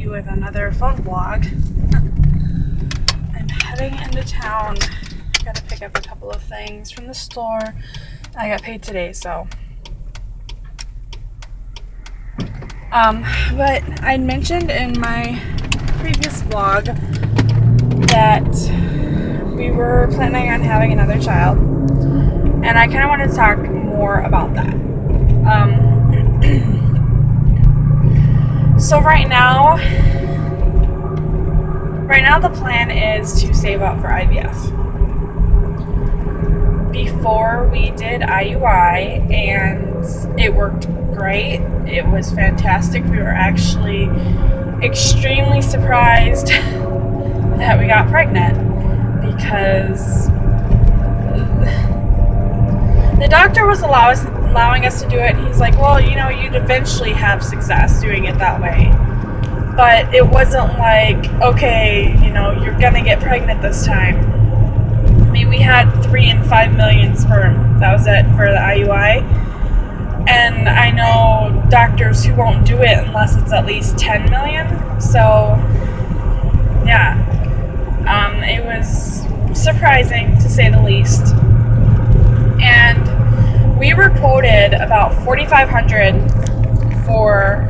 you with another fun vlog. I'm heading into town. Gotta pick up a couple of things from the store. I got paid today, so. But I mentioned in my previous vlog that we were planning on having another child, and I kind of wanted to talk more about that. So right now the plan is to save up for IVF. Before we did IUI, and it worked great. It was fantastic. We were actually extremely surprised that we got pregnant because the doctor was allowing us to do it. He's like, well, you'd eventually have success doing it that way. But it wasn't like, okay, you're gonna get pregnant this time. I mean, we had 3 in 5 million sperm. That was it for the IUI. And I know doctors who won't do it unless it's at least 10 million. So, yeah. It was surprising, to say the least. And we were quoted about $4,500 for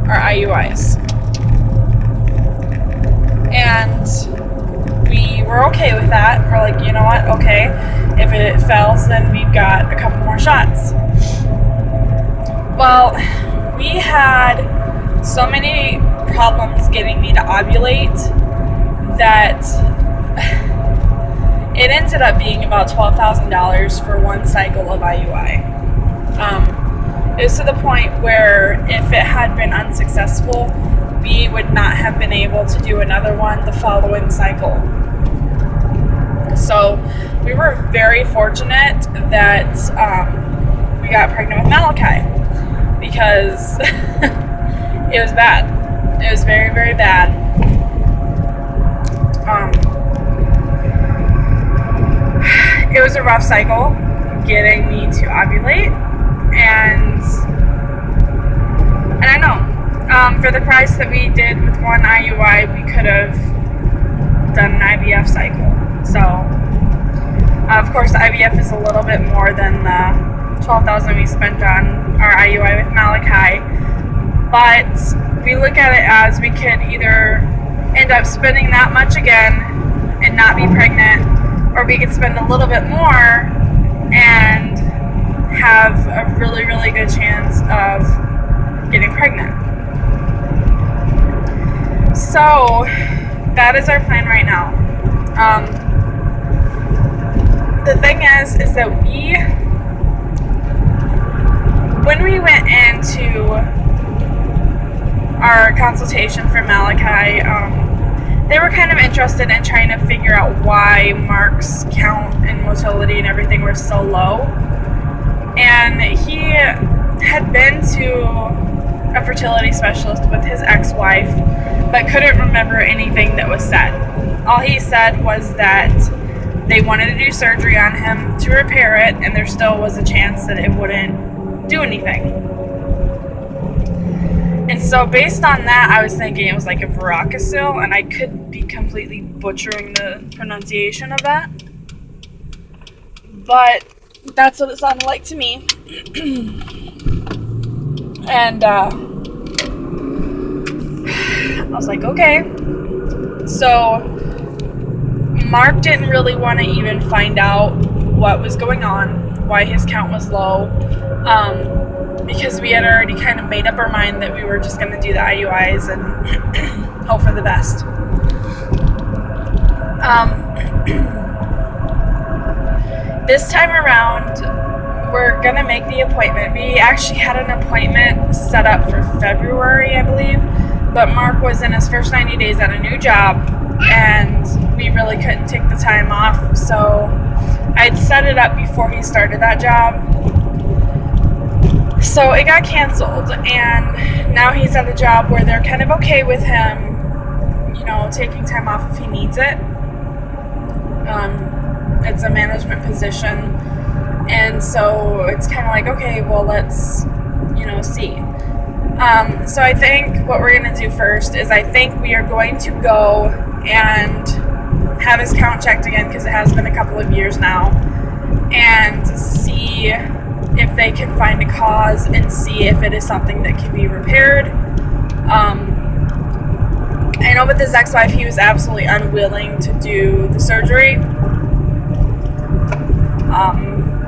our IUIs. And we were okay with that. We're like, you know what? Okay. If it fails, then we've got a couple more shots. Well, we had so many problems getting me to ovulate that it ended up being about $12,000 for one cycle of IUI. It was to the point where if it had been unsuccessful, we would not have been able to do another one the following cycle. So we were very fortunate that we got pregnant with Malachi, because it was bad. It was very, very bad. It was a rough cycle getting me to ovulate, and I know, for the price that we did with one IUI, we could have done an IVF cycle. So, of course, the IVF is a little bit more than the $12,000 we spent on our IUI with Malachi, but we look at it as we could either end up spending that much again and not be pregnant, or we could spend a little bit more and have a really, really good chance of getting pregnant. So that is our plan right now. The thing is that when we went into our consultation for Malachi, they were kind of interested in trying to figure out why Mark's count and motility and everything were so low. And he had been to a fertility specialist with his ex-wife, but couldn't remember anything that was said. All he said was that they wanted to do surgery on him to repair it, and there still was a chance that it wouldn't do anything. And so based on that, I was thinking it was like a Varicocele, and I could be completely butchering the pronunciation of that. But that's what it sounded like to me. And I was like, okay. So Mark didn't really want to even find out what was going on, why his count was low, because we had already kind of made up our mind that we were just going to do the IUIs and hope for the best. This time around, we're going to make the appointment. We actually had an appointment set up for February, I believe, but Mark was in his first 90 days at a new job, and we really couldn't take the time off, so I'd set it up before he started that job. So it got canceled, and now he's at a job where they're kind of okay with him, taking time off if he needs it. It's a management position, and so it's kind of like, okay, well, let's, see. So I think what we're going to do first is I think we are going to go and have his count checked again, because it has been a couple of years now, and see if they can find a cause and see if it is something that can be repaired. I know with his ex-wife, he was absolutely unwilling to do the surgery.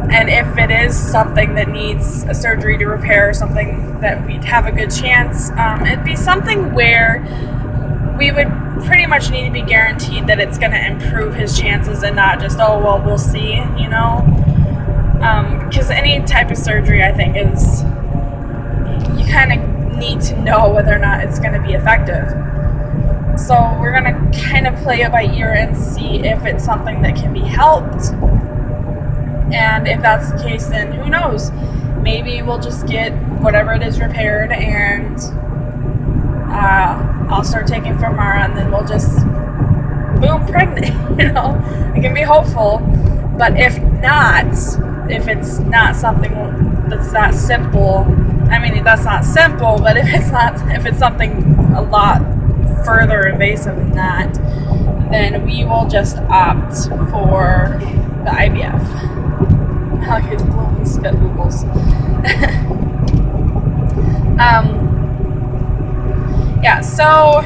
And if it is something that needs a surgery to repair, something that we'd have a good chance, it'd be something where we would pretty much need to be guaranteed that it's going to improve his chances, and not just, oh, well, we'll see, you know? Because any type of surgery, I think, is, you kind of need to know whether or not it's going to be effective. So we're going to kind of play it by ear and see if it's something that can be helped. And if that's the case, then who knows? Maybe we'll just get whatever it is repaired, and I'll start taking from Mara, and then we'll just, boom, pregnant, you know? I can be hopeful. But if not, if it's not something that's that simple, I mean, that's not simple, but if it's something a lot further invasive than that, then we will just opt for the IVF. I'll get blowing spit bubbles. Yeah, so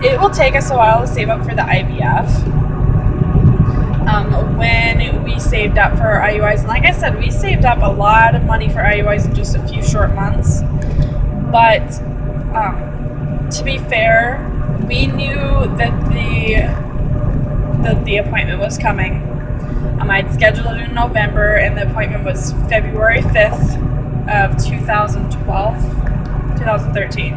it will take us a while to save up for the IVF. When we saved up for our IUIs, and like I said, we saved up a lot of money for IUIs in just a few short months. But to be fair, we knew that the appointment was coming. I'd scheduled it in November, and the appointment was February 5th of 2012. 2013.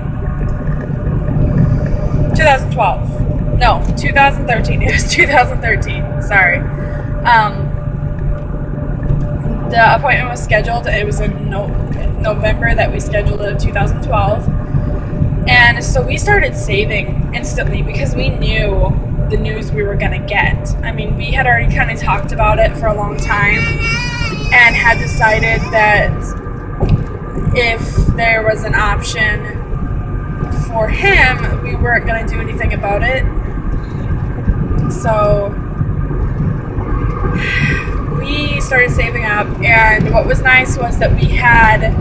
2012. No, 2013. It was 2013. Sorry. The appointment was scheduled. It was in November that we scheduled it in 2012. And so we started saving instantly, because we knew the news we were going to get. I mean, we had already kind of talked about it for a long time, and had decided that if there was an option for him, we weren't going to do anything about it. So we started saving up, and what was nice was that we had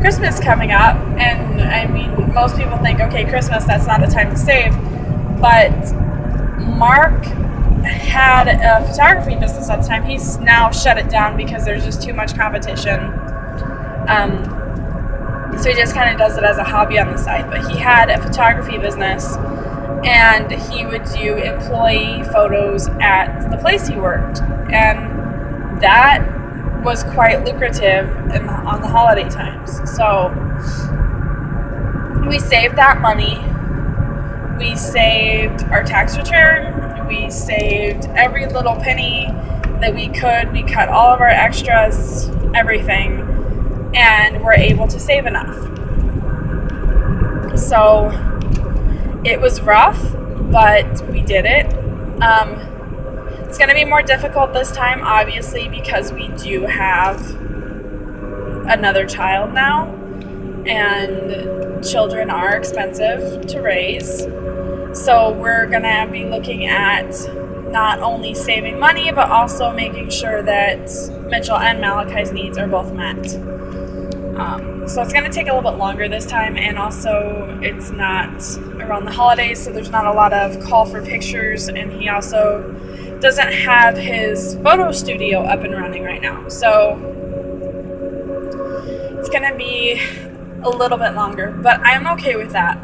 Christmas coming up, and I mean, most people think, okay, Christmas, that's not a time to save, but Mark had a photography business at the time. He's now shut it down because there's just too much competition. So he just kind of does it as a hobby on the side. But he had a photography business, and he would do employee photos at the place he worked. And that was quite lucrative on the holiday times. So we saved that money. We saved our tax return. We saved every little penny that we could. We cut all of our extras, everything, and we're able to save enough. So it was rough, but we did it. It's going to be more difficult this time, obviously, because we do have another child now, and children are expensive to raise. So we're going to be looking at not only saving money, but also making sure that Mitchell and Malachi's needs are both met. So it's going to take a little bit longer this time, and also it's not around the holidays, so there's not a lot of call for pictures, and he also doesn't have his photo studio up and running right now. So it's going to be a little bit longer, but I'm okay with that.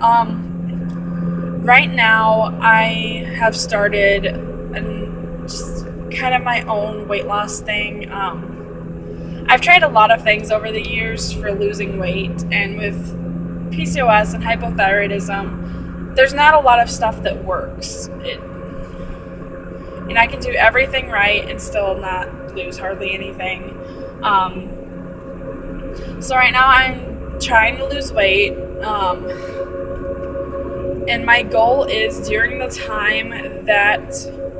Right now, I have started just kind of my own weight loss thing. I've tried a lot of things over the years for losing weight, and with PCOS and hypothyroidism, there's not a lot of stuff that works. And I can do everything right and still not lose hardly anything. So right now I'm trying to lose weight. And my goal is, during the time that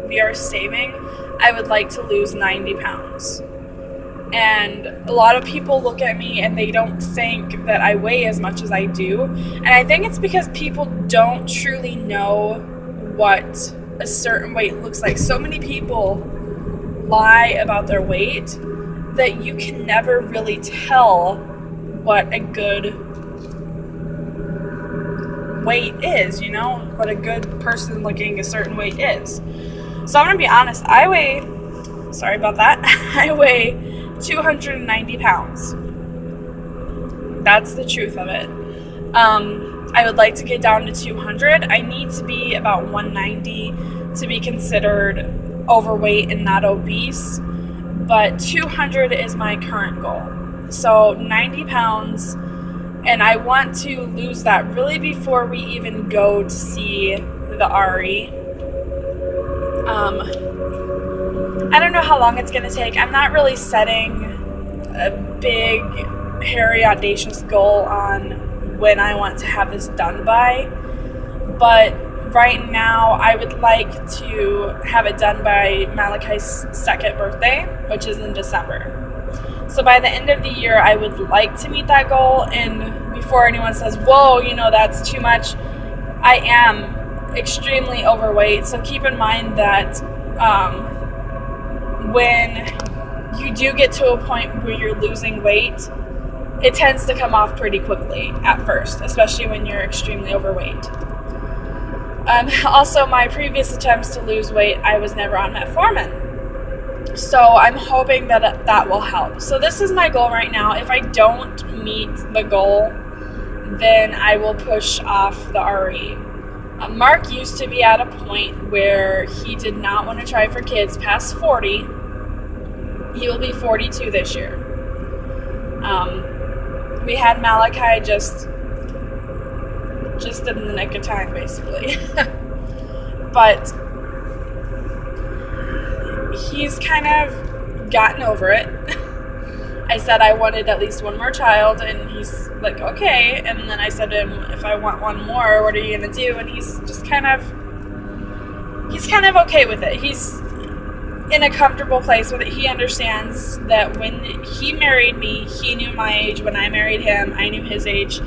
we are saving, I would like to lose 90 pounds. And a lot of people look at me and they don't think that I weigh as much as I do. And I think it's because people don't truly know what a certain weight looks like. So many people lie about their weight that you can never really tell what a good weight is, you know, what a good person looking a certain weight is. So I'm going to be honest, I weigh 290 pounds. That's the truth of it. I would like to get down to 200. I need to be about 190 to be considered overweight and not obese, but 200 is my current goal. So 90 pounds, and I want to lose that really before we even go to see the RE. I don't know how long it's going to take. I'm not really setting a big, hairy, audacious goal on when I want to have this done by, but right now I would like to have it done by Malachi's 2nd birthday, which is in December. So by the end of the year, I would like to meet that goal. And before anyone says, whoa, you know, that's too much, I am extremely overweight. So keep in mind that when you do get to a point where you're losing weight, it tends to come off pretty quickly at first, especially when you're extremely overweight. Also, my previous attempts to lose weight, I was never on metformin. So I'm hoping that that will help. So this is my goal right now. If I don't meet the goal, then I will push off the RE. Mark used to be at a point where he did not want to try for kids past 40. He will be 42 this year. We had Malachi just in the nick of time, basically. But he's kind of gotten over it. I said I wanted at least one more child, and he's like, okay. And then I said to him, if I want one more, what are you gonna do? And he's kind of okay with it. He's in a comfortable place with it. He understands that when he married me, he knew my age. When I married him, I knew his age.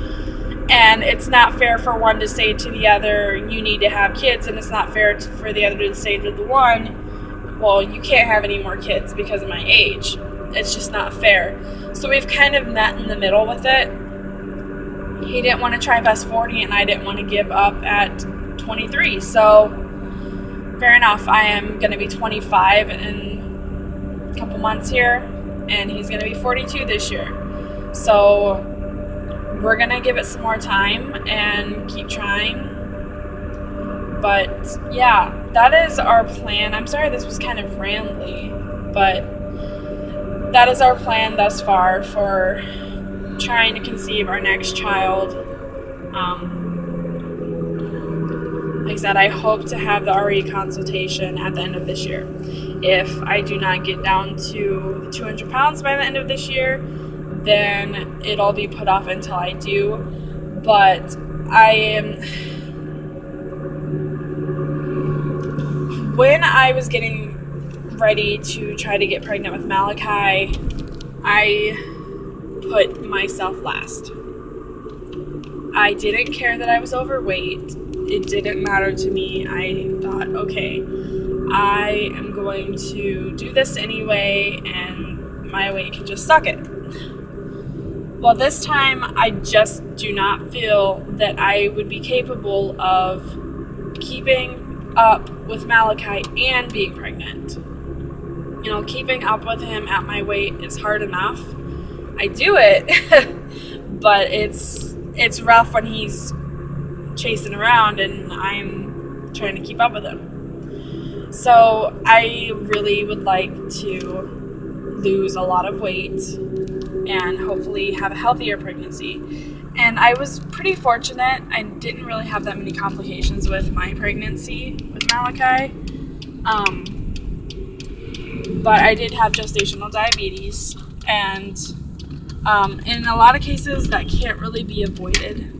And it's not fair for one to say to the other, you need to have kids, and it's not fair for the other to say to the one, well, you can't have any more kids because of my age. It's just not fair. So we've kind of met in the middle with it. He didn't want to try past 40, and I didn't want to give up at 23. So fair enough. I am going to be 25 in a couple months here, and he's going to be 42 this year. So we're going to give it some more time and keep trying. But yeah, that is our plan. I'm sorry this was kind of rambly, but that is our plan thus far for trying to conceive our next child. Like I said, I hope to have the RE consultation at the end of this year. If I do not get down to 200 pounds by the end of this year, then it'll be put off until I do. But when I was getting ready to try to get pregnant with Malachi, I put myself last. I didn't care that I was overweight. It didn't matter to me. I thought, okay, I am going to do this anyway, and my weight can just suck it. Well, this time, I just do not feel that I would be capable of keeping up with Malachi and being pregnant. You know, keeping up with him at my weight is hard enough. I do it, but it's rough when he's chasing around and I'm trying to keep up with him. So I really would like to lose a lot of weight and hopefully have a healthier pregnancy. And I was pretty fortunate. I didn't really have that many complications with my pregnancy with Malachi. But I did have gestational diabetes, and in a lot of cases that can't really be avoided.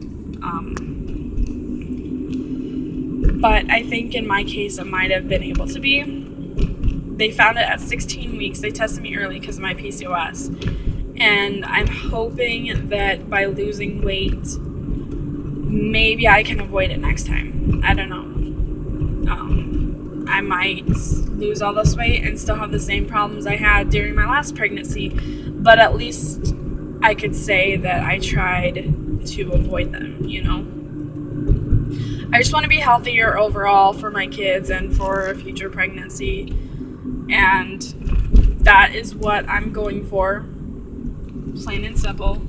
But I think in my case it might have been able to be. they found it at 16 weeks. They tested me early because of my PCOS. And I'm hoping that by losing weight, maybe I can avoid it next time. I don't know. I might lose all this weight and still have the same problems I had during my last pregnancy, but at least I could say that I tried to avoid them, you know? I just want to be healthier overall for my kids and for a future pregnancy, and that is what I'm going for, plain and simple.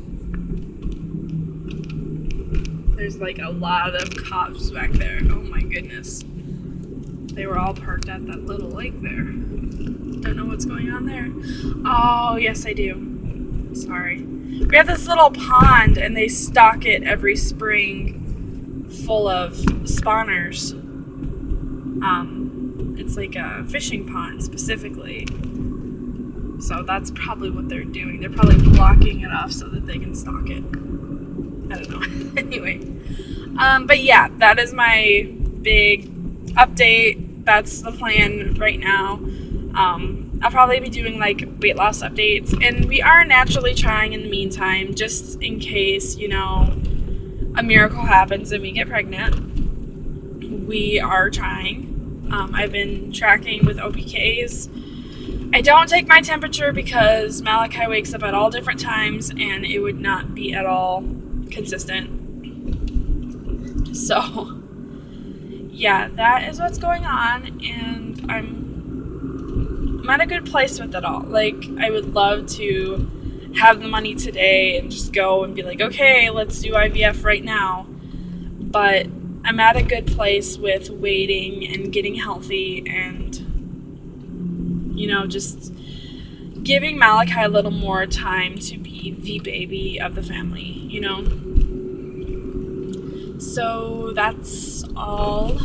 There's like a lot of cops back there. Oh my goodness. They were all parked at that little lake there. Don't know what's going on there. Oh, yes, I do. Sorry. We have this little pond, and they stock it every spring full of spawners. It's like a fishing pond specifically. So that's probably what they're doing. They're probably blocking it off so that they can stock it. I don't know. Anyway. But yeah, that is my big update. That's the plan right now. I'll probably be doing like weight loss updates, and we are naturally trying in the meantime, just in case, you know, a miracle happens and we get pregnant. We are trying. I've been tracking with OPKs. I don't take my temperature because Malachi wakes up at all different times and it would not be at all consistent. So yeah, that is what's going on, and I'm at a good place with it all. Like, I would love to have the money today and just go and be like, okay, let's do IVF right now. But I'm at a good place with waiting and getting healthy and, you know, just giving Malachi a little more time to be the baby of the family, you know? So that's all.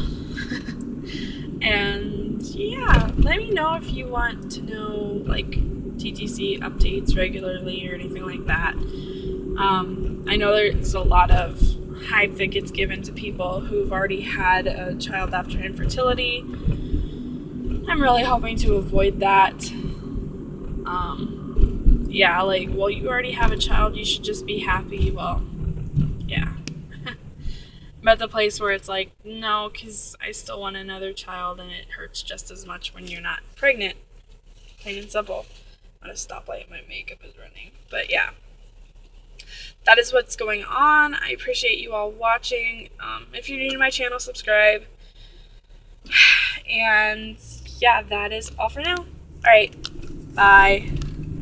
And yeah, let me know if you want to know like TTC updates regularly or anything like that. I know there's a lot of hype that gets given to people who've already had a child after infertility. I'm really hoping to avoid that. Yeah, like, well, you already have a child, you should just be happy. Well, yeah. I'm at the place where it's like, no, because I still want another child, and it hurts just as much when you're not pregnant. Plain and simple. I'm at a stoplight, my makeup is running. But yeah, that is what's going on. I appreciate you all watching. If you're new to my channel, subscribe. And yeah, that is all for now. Alright, bye.